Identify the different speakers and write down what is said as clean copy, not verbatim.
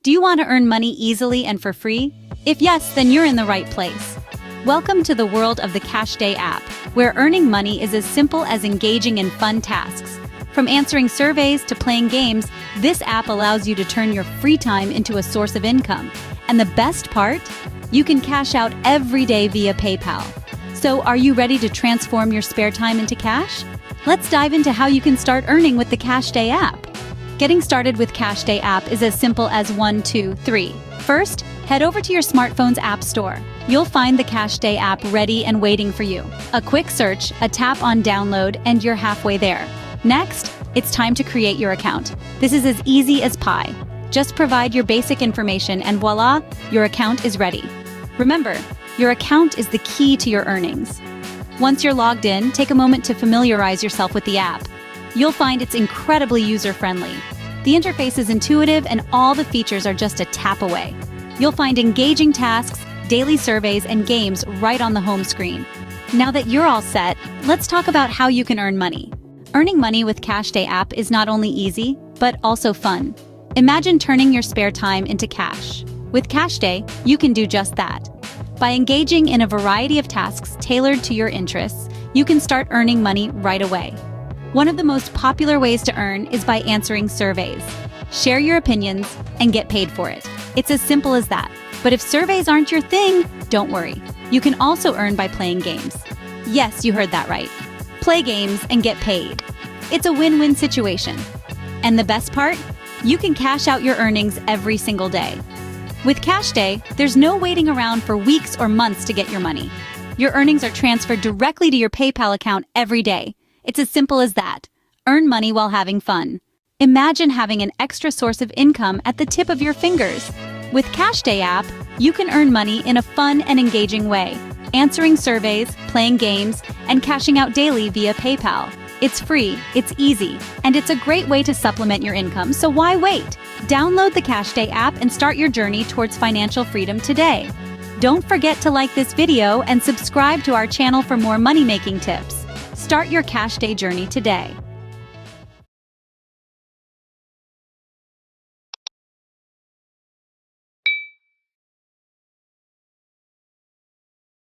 Speaker 1: Do you want to earn money easily and for free? If yes, then you're in the right place. Welcome to the world of the CashDay app, where earning money is as simple as engaging in fun tasks. From answering surveys to playing games, this app allows you to turn your free time into a source of income. And the best part? You can cash out every day via PayPal. So are you ready to transform your spare time into cash? Let's dive into how you can start earning with the CashDay app. Getting started with CashDay app is as simple as 1, 2, 3. First, head over to your smartphone's app store. You'll find the CashDay app ready and waiting for you. A quick search, a tap on download, and you're halfway there. Next, it's time to create your account. This is as easy as pie. Just provide your basic information and voila, your account is ready. Remember, your account is the key to your earnings. Once you're logged in, take a moment to familiarize yourself with the app. You'll find it's incredibly user-friendly. The interface is intuitive and all the features are just a tap away. You'll find engaging tasks, daily surveys, and games right on the home screen. Now that you're all set, let's talk about how you can earn money. Earning money with CashDay app is not only easy, but also fun. Imagine turning your spare time into cash. With CashDay, you can do just that. By engaging in a variety of tasks tailored to your interests, you can start earning money right away. One of the most popular ways to earn is by answering surveys. Share your opinions and get paid for it. It's as simple as that. But if surveys aren't your thing, don't worry. You can also earn by playing games. Yes, you heard that right. Play games and get paid. It's a win-win situation. And the best part? You can cash out your earnings every single day. With CashDay, there's no waiting around for weeks or months to get your money. Your earnings are transferred directly to your PayPal account every day. It's as simple as that. Earn money while having fun. Imagine having an extra source of income at the tip of your fingers. With CashDay app, you can earn money in a fun and engaging way, answering surveys, playing games, and cashing out daily via PayPal. It's free, it's easy, and it's a great way to supplement your income, so why wait? Download the CashDay app and start your journey towards financial freedom today. Don't forget to like this video and subscribe to our channel for more money-making tips. Start your CashDay journey today.